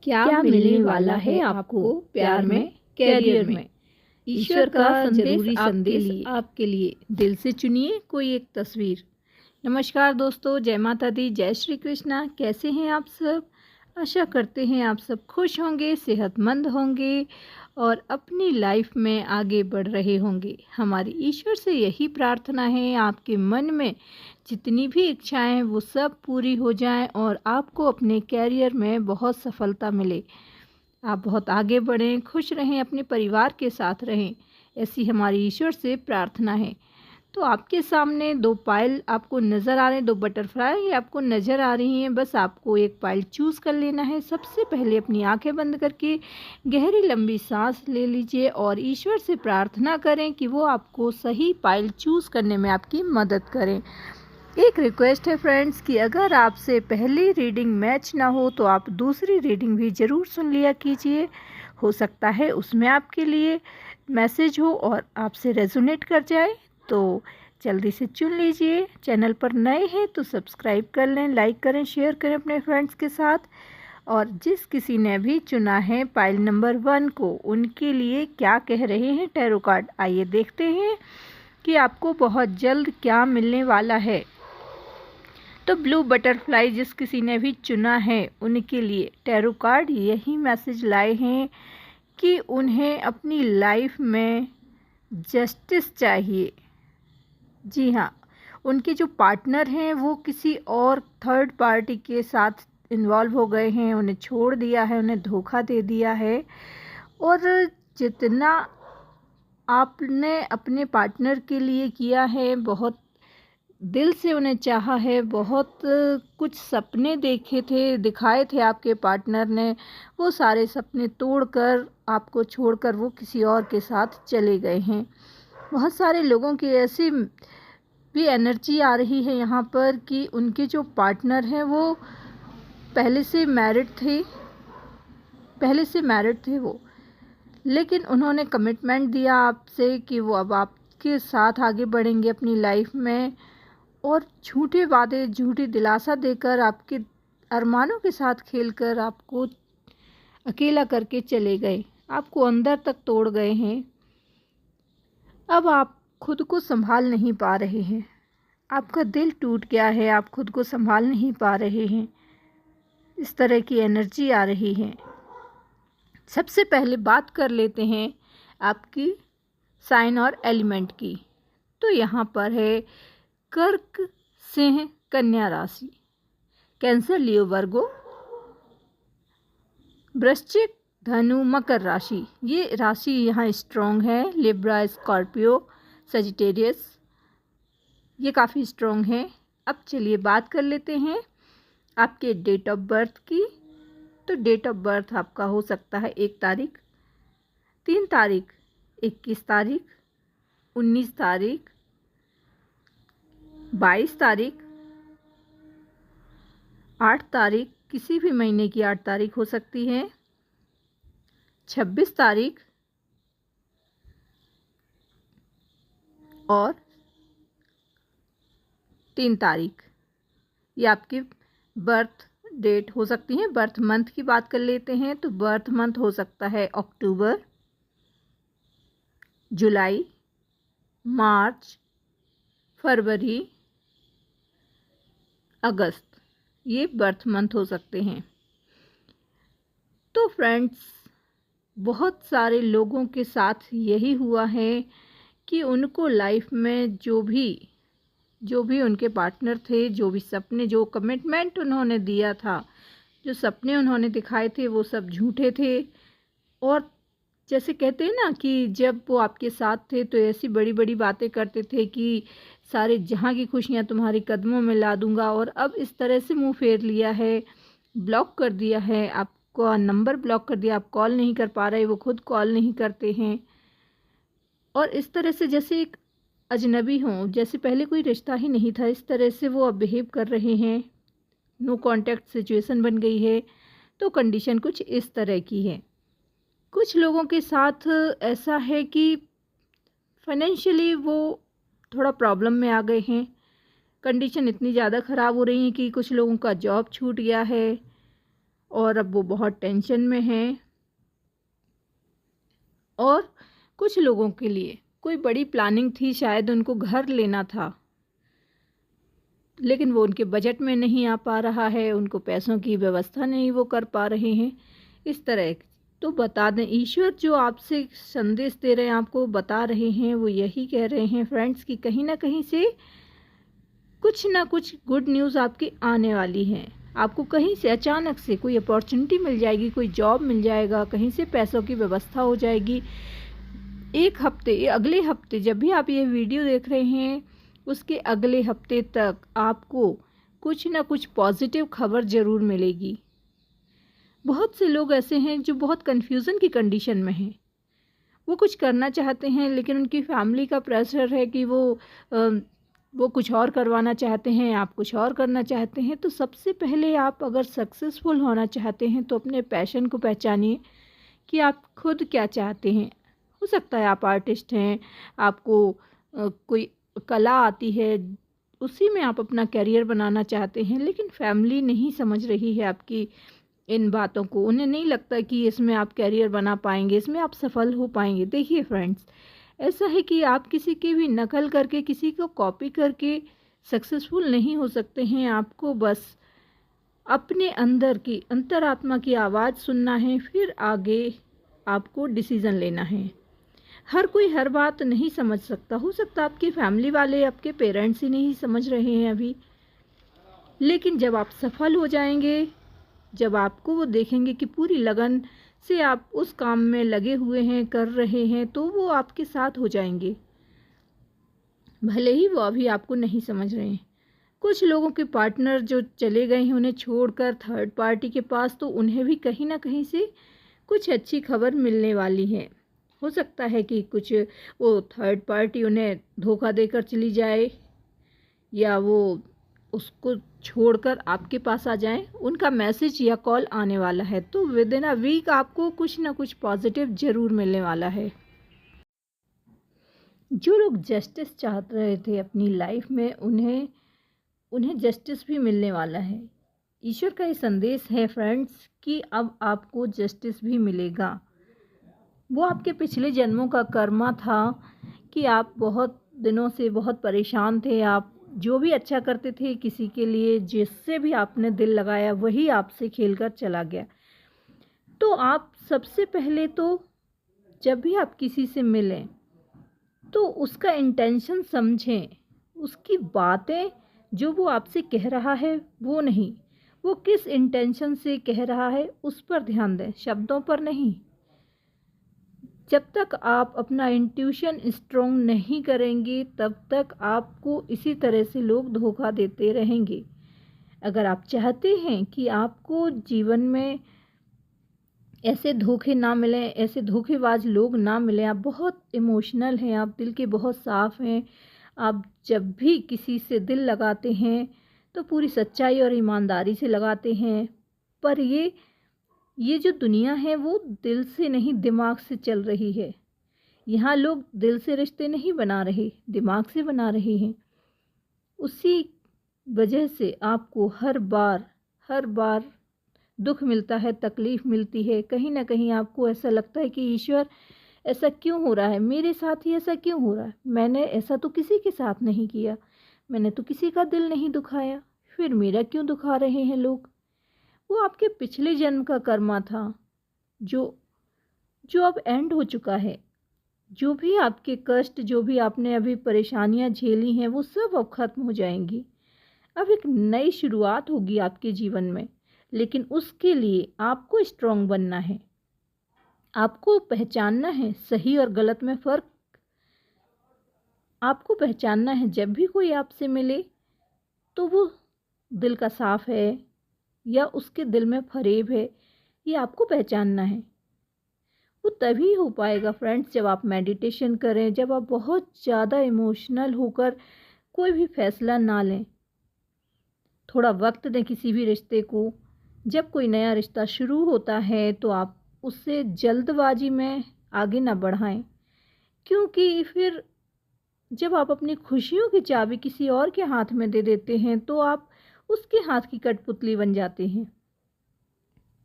क्या मिलने वाला है आपको प्यार में, कैरियर में। ईश्वर का जरूरी संदेश आपके लिए। दिल से चुनिए कोई एक तस्वीर। नमस्कार दोस्तों, जय माता दी, जय श्री कृष्णा। कैसे हैं आप सब? आशा करते हैं आप सब खुश होंगे, सेहतमंद होंगे और अपनी लाइफ में आगे बढ़ रहे होंगे। हमारी ईश्वर से यही प्रार्थना है, आपके मन में जितनी भी इच्छाएं वो सब पूरी हो जाएं और आपको अपने कैरियर में बहुत सफलता मिले। आप बहुत आगे बढ़ें, खुश रहें, अपने परिवार के साथ रहें, ऐसी हमारी ईश्वर से प्रार्थना है। तो आपके सामने दो पायल आपको नज़र आ रहे हैं, दो बटरफ्लाई आपको नज़र आ रही हैं। बस आपको एक पायल चूज़ कर लेना है। सबसे पहले अपनी आंखें बंद करके गहरी लंबी सांस ले लीजिए और ईश्वर से प्रार्थना करें कि वो आपको सही पायल चूज़ करने में आपकी मदद करें। एक रिक्वेस्ट है फ्रेंड्स कि अगर आपसे पहली रीडिंग मैच ना हो तो आप दूसरी रीडिंग भी ज़रूर सुन लिया कीजिए। हो सकता है उसमें आपके लिए मैसेज हो और आपसे रेजोनेट कर जाए, तो जल्दी से चुन लीजिए। चैनल पर नए हैं तो सब्सक्राइब कर लें, लाइक करें, शेयर करें अपने फ्रेंड्स के साथ। और जिस किसी ने भी चुना है पाइल नंबर 1 को, उनके लिए क्या कह रहे हैं टैरो कार्ड, आइए देखते हैं कि आपको बहुत जल्द क्या मिलने वाला है। तो ब्लू बटरफ्लाई जिस किसी ने भी चुना है, उनके लिए टैरो कार्ड यही मैसेज लाए हैं कि उन्हें अपनी लाइफ में जस्टिस चाहिए। जी हाँ, उनके जो पार्टनर हैं वो किसी और थर्ड पार्टी के साथ इन्वॉल्व हो गए हैं, उन्हें छोड़ दिया है, उन्हें धोखा दे दिया है। और जितना आपने अपने पार्टनर के लिए किया है, बहुत दिल से उन्हें चाहा है, बहुत कुछ सपने देखे थे, दिखाए थे आपके पार्टनर ने, वो सारे सपने तोड़कर आपको छोड़कर वो किसी और के साथ चले गए हैं। बहुत सारे लोगों की ऐसी भी एनर्जी आ रही है यहाँ पर कि उनके जो पार्टनर हैं वो पहले से मैरिड थे वो, लेकिन उन्होंने कमिटमेंट दिया आपसे कि वो अब आपके साथ आगे बढ़ेंगे अपनी लाइफ में, और झूठे वादे, झूठी दिलासा देकर, आपके अरमानों के साथ खेलकर आपको अकेला करके चले गए, आपको अंदर तक तोड़ गए हैं। अब आप खुद को संभाल नहीं पा रहे हैं, आपका दिल टूट गया है, आप खुद को संभाल नहीं पा रहे हैं, इस तरह की एनर्जी आ रही है। सबसे पहले बात कर लेते हैं आपकी साइन और एलिमेंट की। तो यहाँ पर है कर्क, सिंह, कन्या राशि, कैंसर, लियो, वर्गो, वृश्चिक, धनु, मकर राशि। ये राशि यहाँ स्ट्रॉन्ग है। लिब्रा, स्कॉर्पियो, सजिटेरियस, ये काफ़ी स्ट्रॉन्ग है। अब चलिए बात कर लेते हैं आपके डेट ऑफ बर्थ की। तो डेट ऑफ बर्थ आपका हो सकता है 1 तारीख, 3 तारीख, 21 तारीख, 19 तारीख, 22 तारीख, 8 तारीख, किसी भी महीने की 8 तारीख हो सकती है, 26 तारीख और 3 तारीख। ये आपकी बर्थ डेट हो सकती है। बर्थ मंथ की बात कर लेते हैं तो बर्थ मंथ हो सकता है अक्टूबर, जुलाई, मार्च, फरवरी, अगस्त, ये बर्थ मंथ हो सकते हैं। तो फ्रेंड्स, बहुत सारे लोगों के साथ यही हुआ है कि उनको लाइफ में जो भी उनके पार्टनर थे, जो भी सपने, जो कमिटमेंट उन्होंने दिया था, जो सपने उन्होंने दिखाए थे, वो सब झूठे थे। और जैसे कहते हैं ना कि जब वो आपके साथ थे तो ऐसी बड़ी बड़ी बातें करते थे कि सारे जहाँ की खुशियाँ तुम्हारे कदमों में ला दूंगा, और अब इस तरह से मुंह फेर लिया है, ब्लॉक कर दिया है, आपको नंबर ब्लॉक कर दिया, आप कॉल नहीं कर पा रहे, वो खुद कॉल नहीं करते हैं। और इस तरह से जैसे एक अजनबी हों, जैसे पहले कोई रिश्ता ही नहीं था, इस तरह से वो अब बिहेव कर रहे हैं। नो कांटेक्ट सिचुएशन बन गई है। तो कंडीशन कुछ इस तरह की है। कुछ लोगों के साथ ऐसा है कि फाइनेंशियली वो थोड़ा प्रॉब्लम में आ गए हैं। कंडीशन इतनी ज़्यादा ख़राब हो रही है कि कुछ लोगों का जॉब छूट गया है और अब वो बहुत टेंशन में हैं। और कुछ लोगों के लिए कोई बड़ी प्लानिंग थी, शायद उनको घर लेना था, लेकिन वो उनके बजट में नहीं आ पा रहा है, उनको पैसों की व्यवस्था नहीं वो कर पा रहे हैं। इस तरह तो बता दें, ईश्वर जो आपसे संदेश दे रहे हैं, आपको बता रहे हैं, वो यही कह रहे हैं फ्रेंड्स कि कहीं ना कहीं से कुछ ना कुछ गुड न्यूज़ आपकी आने वाली है। आपको कहीं से अचानक से कोई अपॉर्चुनिटी मिल जाएगी, कोई जॉब मिल जाएगा, कहीं से पैसों की व्यवस्था हो जाएगी। एक हफ्ते, अगले हफ्ते जब भी आप ये वीडियो देख रहे हैं, उसके अगले हफ्ते तक आपको कुछ ना कुछ पॉजिटिव खबर ज़रूर मिलेगी। बहुत से लोग ऐसे हैं जो बहुत कन्फ्यूज़न की कंडीशन में हैं। वो कुछ करना चाहते हैं, लेकिन उनकी फैमिली का प्रेशर है कि वो कुछ और करवाना चाहते हैं, आप कुछ और करना चाहते हैं। तो सबसे पहले आप अगर सक्सेसफुल होना चाहते हैं तो अपने पैशन को पहचानिए कि आप खुद क्या चाहते हैं। हो सकता है आप आर्टिस्ट हैं, आपको कोई कला आती है, उसी में आप अपना करियर बनाना चाहते हैं, लेकिन फैमिली नहीं समझ रही है आपकी इन बातों को। उन्हें नहीं लगता कि इसमें आप करियर बना पाएंगे, इसमें आप सफल हो पाएंगे। देखिए फ्रेंड्स, ऐसा है कि आप किसी की भी नकल करके, किसी को कॉपी करके सक्सेसफुल नहीं हो सकते हैं। आपको बस अपने अंदर की अंतरात्मा की आवाज़ सुनना है, फिर आगे आपको डिसीज़न लेना है। हर कोई हर बात नहीं समझ सकता। हो सकता आपकी फैमिली वाले, आपके पेरेंट्स ही नहीं समझ रहे हैं अभी, लेकिन जब आप सफल हो जाएंगे, जब आपको वो देखेंगे कि पूरी लगन से आप उस काम में लगे हुए हैं, कर रहे हैं, तो वो आपके साथ हो जाएंगे, भले ही वो अभी आपको नहीं समझ रहे हैं। कुछ लोगों के पार्टनर जो चले गए हैं, उन्हें छोड़कर थर्ड पार्टी के पास, तो उन्हें भी कहीं ना कहीं से कुछ अच्छी खबर मिलने वाली है। हो सकता है कि कुछ वो थर्ड पार्टी उन्हें धोखा देकर चली जाए, या वो उसको छोड़कर आपके पास आ जाएं। उनका मैसेज या कॉल आने वाला है, तो विद इन अ वीक आपको कुछ ना कुछ पॉजिटिव ज़रूर मिलने वाला है। जो लोग जस्टिस चाह रहे थे अपनी लाइफ में, उन्हें जस्टिस भी मिलने वाला है। ईश्वर का ये संदेश है फ्रेंड्स कि अब आपको जस्टिस भी मिलेगा। वो आपके पिछले जन्मों का कर्मा था कि आप बहुत दिनों से बहुत परेशान थे। आप जो भी अच्छा करते थे किसी के लिए, जिससे भी आपने दिल लगाया, वही आपसे खेलकर चला गया। तो आप सबसे पहले तो जब भी आप किसी से मिलें तो उसका इंटेंशन समझें, उसकी बातें जो वो आपसे कह रहा है वो नहीं, वो किस इंटेंशन से कह रहा है उस पर ध्यान दें, शब्दों पर नहीं। जब तक आप अपना इंट्यूशन स्ट्रॉन्ग नहीं करेंगे, तब तक आपको इसी तरह से लोग धोखा देते रहेंगे। अगर आप चाहते हैं कि आपको जीवन में ऐसे धोखे ना मिलें, ऐसे धोखेबाज लोग ना मिलें, आप बहुत इमोशनल हैं, आप दिल के बहुत साफ़ हैं, आप जब भी किसी से दिल लगाते हैं तो पूरी सच्चाई और ईमानदारी से लगाते हैं। पर ये जो दुनिया है वो दिल से नहीं, दिमाग से चल रही है। यहाँ लोग दिल से रिश्ते नहीं बना रहे, दिमाग से बना रहे हैं। उसी वजह से आपको हर बार दुख मिलता है, तकलीफ़ मिलती है। कहीं ना कहीं आपको ऐसा लगता है कि ईश्वर, ऐसा क्यों हो रहा है मेरे साथ ही, ऐसा क्यों हो रहा है? मैंने ऐसा तो किसी के साथ नहीं किया, मैंने तो किसी का दिल नहीं दुखाया, फिर मेरा क्यों दुखा रहे हैं लोग? वो आपके पिछले जन्म का कर्मा था, जो जो अब एंड हो चुका है। जो भी आपके कष्ट, जो भी आपने अभी परेशानियां झेली हैं, वो सब अब ख़त्म हो जाएंगी। अब एक नई शुरुआत होगी आपके जीवन में, लेकिन उसके लिए आपको स्ट्रांग बनना है। आपको पहचानना है सही और गलत में फ़र्क। आपको पहचानना है जब भी कोई आपसे मिले तो वो दिल का साफ़ है या उसके दिल में फरेब है, ये आपको पहचानना है। वो तभी हो पाएगा फ्रेंड्स जब आप मेडिटेशन करें, जब आप बहुत ज़्यादा इमोशनल होकर कोई भी फैसला ना लें। थोड़ा वक्त दें किसी भी रिश्ते को। जब कोई नया रिश्ता शुरू होता है तो आप उससे जल्दबाजी में आगे ना बढ़ाएं, क्योंकि फिर जब आप अपनी खुशियों की चाबी किसी और के हाथ में दे देते हैं तो आप उसके हाथ की कठपुतली बन जाते हैं।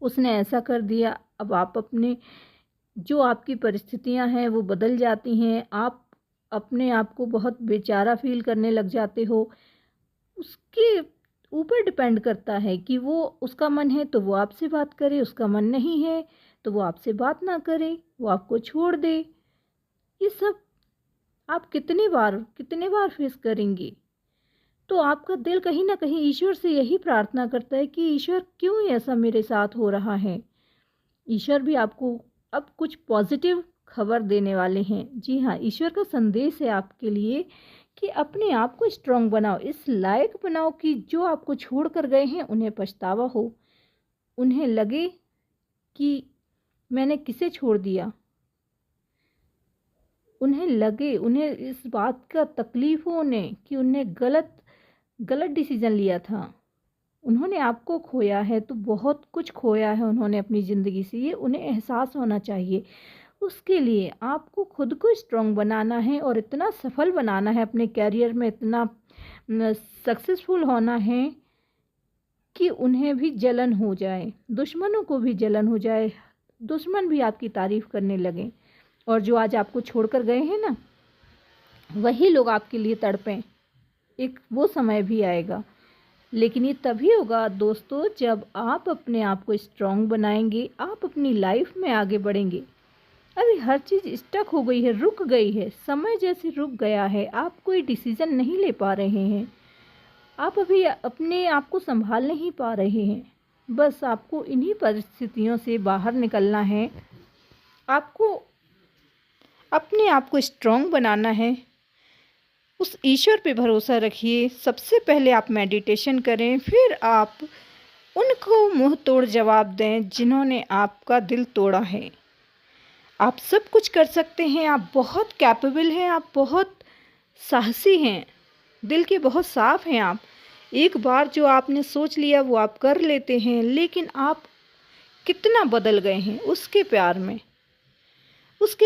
उसने ऐसा कर दिया। अब आप अपने जो आपकी परिस्थितियां हैं वो बदल जाती हैं, आप अपने आप को बहुत बेचारा फील करने लग जाते हो। उसके ऊपर डिपेंड करता है कि वो, उसका मन है तो वो आपसे बात करे, उसका मन नहीं है तो वो आपसे बात ना करे, वो आपको छोड़ दे। ये सब आप कितने बार फेस करेंगे? तो आपका दिल कहीं ना कहीं ईश्वर से यही प्रार्थना करता है कि ईश्वर क्यों ऐसा मेरे साथ हो रहा है। ईश्वर भी आपको अब कुछ पॉजिटिव खबर देने वाले हैं। जी हाँ, ईश्वर का संदेश है आपके लिए कि अपने आप को स्ट्रांग बनाओ, इस लायक बनाओ कि जो आपको छोड़ कर गए हैं उन्हें पछतावा हो, उन्हें लगे कि मैंने किसे छोड़ दिया, उन्हें लगे, उन्हें इस बात का तकलीफ हो उन्हें कि उन्हें गलत गलत डिसीजन लिया था। उन्होंने आपको खोया है तो बहुत कुछ खोया है उन्होंने अपनी ज़िंदगी से, ये उन्हें एहसास होना चाहिए। उसके लिए आपको खुद को स्ट्रांग बनाना है और इतना सफल बनाना है अपने करियर में, इतना सक्सेसफुल होना है कि उन्हें भी जलन हो जाए, दुश्मनों को भी जलन हो जाए, दुश्मन भी आपकी तारीफ़ करने लगे। और जो आज आपको छोड़कर गए हैं ना, वही लोग आपके लिए तड़पें। एक वो समय भी आएगा, लेकिन ये तभी होगा दोस्तों जब आप अपने आप को स्ट्रांग बनाएंगे, आप अपनी लाइफ में आगे बढ़ेंगे। अभी हर चीज़ स्टक हो गई है, रुक गई है, समय जैसे रुक गया है, आप कोई डिसीज़न नहीं ले पा रहे हैं, आप अभी अपने आप को संभाल नहीं पा रहे हैं। बस आपको इन्हीं परिस्थितियों से बाहर निकलना है, आपको अपने आप को स्ट्रांग बनाना है। उस ईश्वर पे भरोसा रखिए। सबसे पहले आप मेडिटेशन करें, फिर आप उनको मुंह तोड़ जवाब दें जिन्होंने आपका दिल तोड़ा है। आप सब कुछ कर सकते हैं, आप बहुत कैपेबल हैं, आप बहुत साहसी हैं, दिल के बहुत साफ हैं आप। एक बार जो आपने सोच लिया वो आप कर लेते हैं, लेकिन आप कितना बदल गए हैं उसके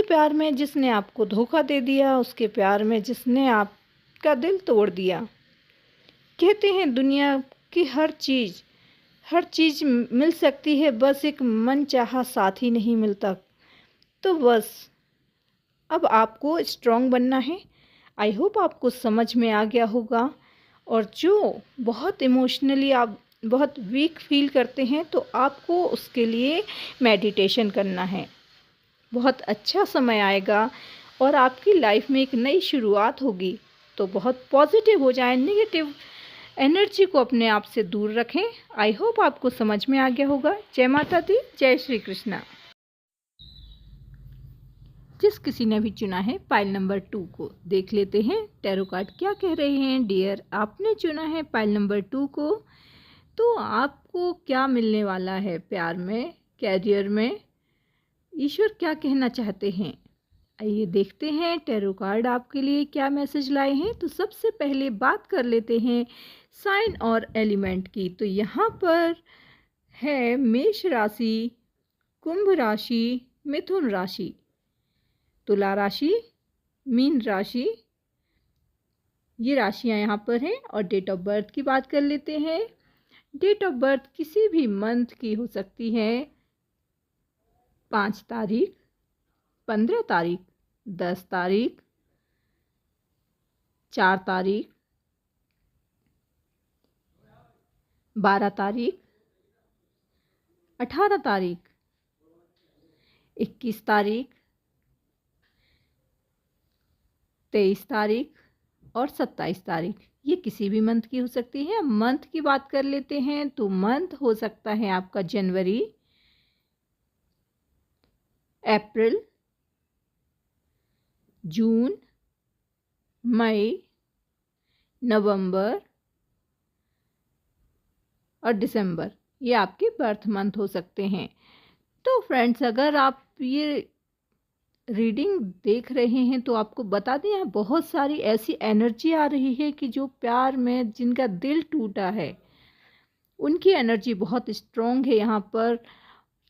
प्यार में जिसने आपको धोखा दे दिया, उसके प्यार में जिसने आपका दिल तोड़ दिया। कहते हैं दुनिया की हर चीज़ मिल सकती है, बस एक मनचाहा साथी नहीं मिलता। तो बस अब आपको स्ट्रांग बनना है। आई होप आपको समझ में आ गया होगा। और जो बहुत इमोशनली आप बहुत वीक फील करते हैं तो आपको उसके लिए मेडिटेशन करना है। बहुत अच्छा समय आएगा और आपकी लाइफ में एक नई शुरुआत होगी। तो बहुत पॉजिटिव हो जाएं, नेगेटिव एनर्जी को अपने आप से दूर रखें। आई होप आपको समझ में आ गया होगा। जय माता दी, जय श्री कृष्णा। जिस किसी ने भी चुना है पाइल नंबर 2 को, देख लेते हैं टैरो कार्ड क्या कह रहे हैं। डियर, आपने चुना है पाइल नंबर 2 को, तो आपको क्या मिलने वाला है प्यार में, कैरियर में, ईश्वर क्या कहना चाहते हैं। आइए देखते हैं टैरो कार्ड आपके लिए क्या मैसेज लाए हैं। तो सबसे पहले बात कर लेते हैं साइन और एलिमेंट की। तो यहाँ पर है मेष राशि, कुंभ राशि, मिथुन राशि, तुला राशि, मीन राशि, ये राशियां यहाँ पर हैं। और डेट ऑफ बर्थ की बात कर लेते हैं। डेट ऑफ बर्थ किसी भी मंथ की हो सकती है। 5 तारीख, 15 तारीख, 10 तारीख, 4 तारीख, 12 तारीख, 18 तारीख, 21 तारीख, 23 तारीख और 27 तारीख। ये किसी भी मंथ की हो सकती है। मंथ की बात कर लेते हैं तो मंथ हो सकता है आपका जनवरी, अप्रैल, जून, मई, नवंबर और दिसंबर। ये आपके बर्थ मंथ हो सकते हैं। तो फ्रेंड्स, अगर आप ये रीडिंग देख रहे हैं तो आपको बता दें, यहाँ बहुत सारी ऐसी एनर्जी आ रही है कि जो प्यार में जिनका दिल टूटा है उनकी एनर्जी बहुत स्ट्रॉन्ग है। यहाँ पर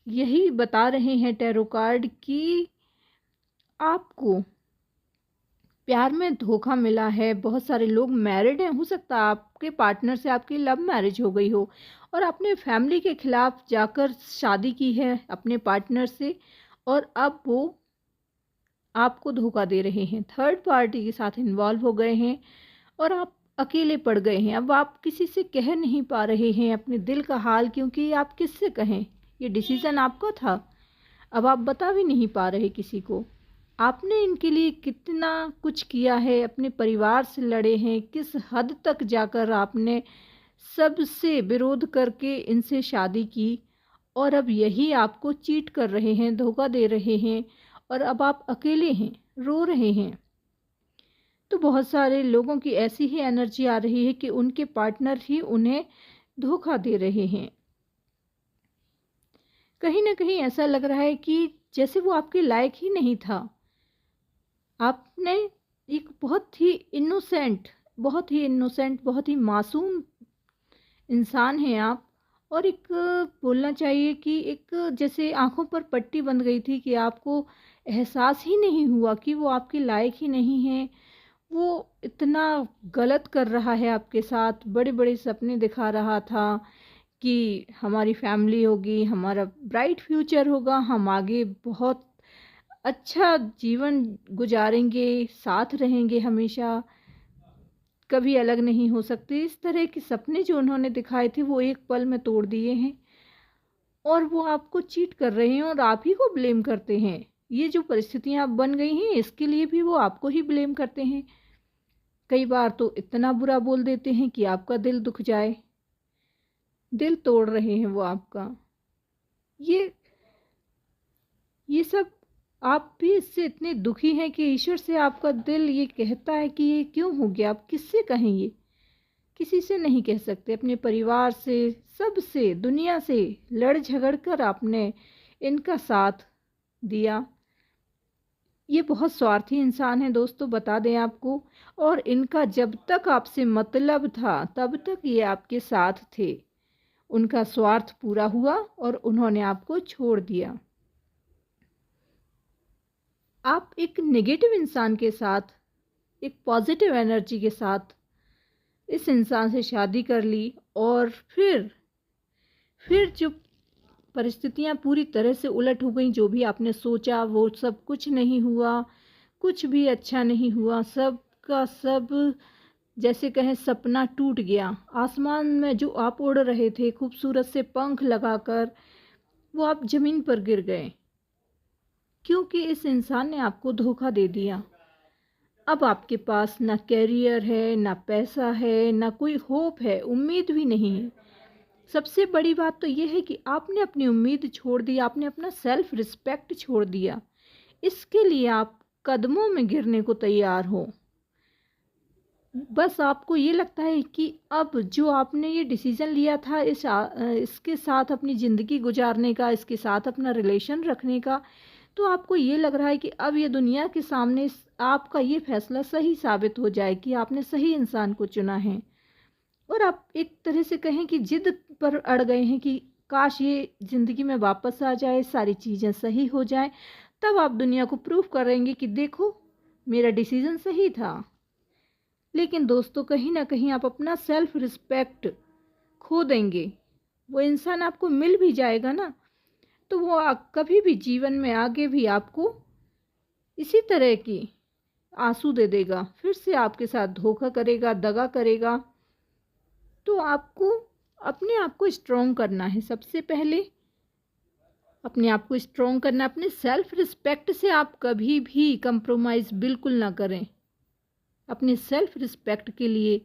यही बता रहे हैं टैरो कार्ड कि आपको प्यार में धोखा मिला है, बहुत सारे लोग मैरिड हैं, हो सकता है आपके पार्टनर से आपकी लव मैरिज हो गई हो और आपने फैमिली के खिलाफ जाकर शादी की है अपने पार्टनर से, और अब वो आपको धोखा दे रहे हैं, थर्ड पार्टी के साथ इन्वॉल्व हो गए हैं और आप अकेले पड़ गए हैं। अब आप किसी से कह नहीं पा रहे हैं अपने दिल का हाल, क्योंकि आप किससे कहें, ये डिसीज़न आपका था, अब आप बता भी नहीं पा रहे किसी को। आपने इनके लिए कितना कुछ किया है, अपने परिवार से लड़े हैं, किस हद तक जाकर आपने सबसे विरोध करके इनसे शादी की, और अब यही आपको चीट कर रहे हैं, धोखा दे रहे हैं, और अब आप अकेले हैं, रो रहे हैं। तो बहुत सारे लोगों की ऐसी ही एनर्जी आ रही है कि उनके पार्टनर ही उन्हें धोखा दे रहे हैं। कहीं ना कहीं ऐसा लग रहा है कि जैसे वो आपके लायक ही नहीं था। आपने एक बहुत ही मासूम इंसान हैं आप, और एक बोलना चाहिए कि एक जैसे आंखों पर पट्टी बंध गई थी कि आपको एहसास ही नहीं हुआ कि वो आपके लायक ही नहीं है। वो इतना गलत कर रहा है आपके साथ, बड़े बड़े सपने दिखा रहा था कि हमारी फैमिली होगी, हमारा ब्राइट फ्यूचर होगा, हम आगे बहुत अच्छा जीवन गुजारेंगे, साथ रहेंगे हमेशा, कभी अलग नहीं हो सकते। इस तरह के सपने जो उन्होंने दिखाए थे वो एक पल में तोड़ दिए हैं, और वो आपको चीट कर रहे हैं और आप ही को ब्लेम करते हैं। ये जो परिस्थितियां अब बन गई हैं इसके लिए भी वो आपको ही ब्लेम करते हैं। कई बार तो इतना बुरा बोल देते हैं कि आपका दिल दुख जाए, दिल तोड़ रहे हैं वो आपका। ये ये सब आप भी इससे इतने दुखी हैं कि ईश्वर से आपका दिल ये कहता है कि ये क्यों हो गया। आप किससे कहें, ये किसी से नहीं कह सकते, अपने परिवार से, सबसे, दुनिया से लड़ झगड़ कर आपने इनका साथ दिया। ये बहुत स्वार्थी इंसान है दोस्तों, बता दें आपको, और इनका जब तक आपसे मतलब था तब तक ये आपके साथ थे। उनका स्वार्थ पूरा हुआ और उन्होंने आपको छोड़ दिया। आप एक नेगेटिव इंसान के साथ, एक पॉजिटिव एनर्जी के साथ इस इंसान से शादी कर ली, और फिर जो परिस्थितियां पूरी तरह से उलट हो गई, जो भी आपने सोचा वो सब कुछ नहीं हुआ, कुछ भी अच्छा नहीं हुआ, सब का सब जैसे कहें सपना टूट गया। आसमान में जो आप उड़ रहे थे खूबसूरत से पंख लगाकर, वो आप ज़मीन पर गिर गए, क्योंकि इस इंसान ने आपको धोखा दे दिया। अब आपके पास ना कैरियर है, ना पैसा है, ना कोई होप है, उम्मीद भी नहीं है। सबसे बड़ी बात तो यह है कि आपने अपनी उम्मीद छोड़ दी, आपने अपना सेल्फ रिस्पेक्ट छोड़ दिया। इसके लिए आप कदमों में गिरने को तैयार हो। बस आपको ये लगता है कि अब जो आपने ये डिसीज़न लिया था इसके साथ अपनी ज़िंदगी गुजारने का, इसके साथ अपना रिलेशन रखने का, तो आपको ये लग रहा है कि अब ये दुनिया के सामने आपका ये फैसला सही साबित हो जाए कि आपने सही इंसान को चुना है। और आप एक तरह से कहें कि जिद पर अड़ गए हैं कि काश ये ज़िंदगी में वापस आ जाए, सारी चीज़ें सही हो जाएं, तब आप दुनिया को प्रूव करेंगे कि देखो मेरा डिसीज़न सही था। लेकिन दोस्तों, कहीं ना कहीं आप अपना सेल्फ रिस्पेक्ट खो देंगे। वो इंसान आपको मिल भी जाएगा ना, तो वो कभी भी जीवन में आगे भी आपको इसी तरह की आंसू दे देगा, फिर से आपके साथ धोखा करेगा, दगा करेगा। तो आपको अपने आप को स्ट्रॉन्ग करना है। सबसे पहले अपने आप को स्ट्रॉन्ग करना, अपने सेल्फ रिस्पेक्ट से आप कभी भी कंप्रोमाइज़ बिल्कुल ना करें। अपने सेल्फ रिस्पेक्ट के लिए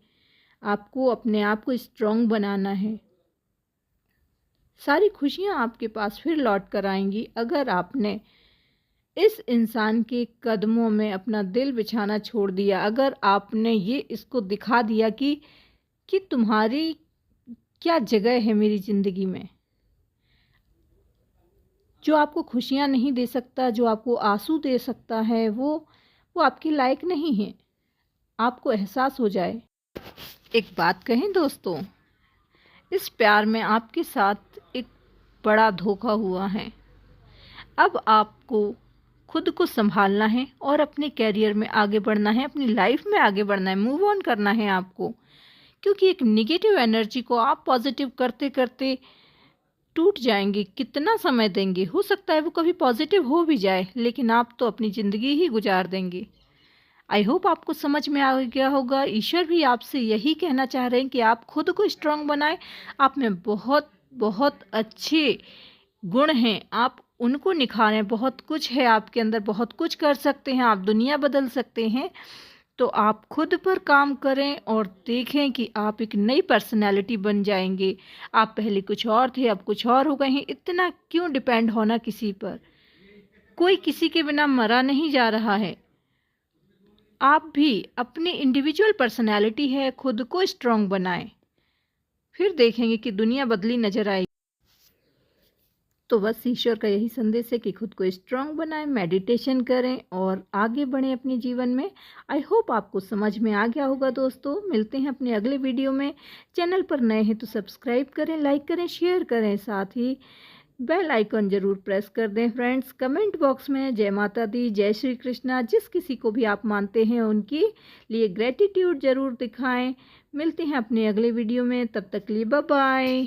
आपको अपने आप को स्ट्रॉन्ग बनाना है। सारी खुशियां आपके पास फिर लौट कर आएंगी अगर आपने इस इंसान के कदमों में अपना दिल बिछाना छोड़ दिया। अगर आपने ये इसको दिखा दिया कि तुम्हारी क्या जगह है मेरी ज़िंदगी में। जो आपको खुशियां नहीं दे सकता, जो आपको आंसू दे सकता है, वो आपके लायक नहीं है। आपको एहसास हो जाए। एक बात कहें दोस्तों, इस प्यार में आपके साथ एक बड़ा धोखा हुआ है। अब आपको खुद को संभालना है और अपने कैरियर में आगे बढ़ना है, अपनी लाइफ में आगे बढ़ना है, मूव ऑन करना है आपको। क्योंकि एक निगेटिव एनर्जी को आप पॉजिटिव करते करते टूट जाएंगे। कितना समय देंगे? हो सकता है वो कभी पॉजिटिव हो भी जाए, लेकिन आप तो अपनी ज़िंदगी ही गुजार देंगे। आई होप आपको समझ में आ गया होगा। ईश्वर भी आपसे यही कहना चाह रहे हैं कि आप खुद को स्ट्रांग बनाएं। आप में बहुत बहुत अच्छे गुण हैं, आप उनको निखारें। बहुत कुछ है आपके अंदर, बहुत कुछ कर सकते हैं, आप दुनिया बदल सकते हैं। तो आप खुद पर काम करें और देखें कि आप एक नई पर्सनैलिटी बन जाएंगे। आप पहले कुछ और थे, अब कुछ और हो गए हैं। इतना क्यों डिपेंड होना किसी पर? कोई किसी के बिना मरा नहीं जा रहा है। आप भी अपनी इंडिविजुअल पर्सनैलिटी है, खुद को स्ट्रांग बनाएं, फिर देखेंगे कि दुनिया बदली नजर आएगी। तो बस ईश्वर का यही संदेश है कि खुद को स्ट्रांग बनाएं, मेडिटेशन करें और आगे बढ़ें अपने जीवन में। आई होप आपको समझ में आ गया होगा दोस्तों। मिलते हैं अपने अगले वीडियो में। चैनल पर नए हैं तो सब्सक्राइब करें, लाइक करें, शेयर करें, साथ ही बेल आइकन जरूर प्रेस कर दें फ्रेंड्स। कमेंट बॉक्स में जय माता दी, जय श्री कृष्णा, जिस किसी को भी आप मानते हैं उनके लिए ग्रेटिट्यूड जरूर दिखाएं। मिलते हैं अपने अगले वीडियो में, तब तक के लिए बाय बाय।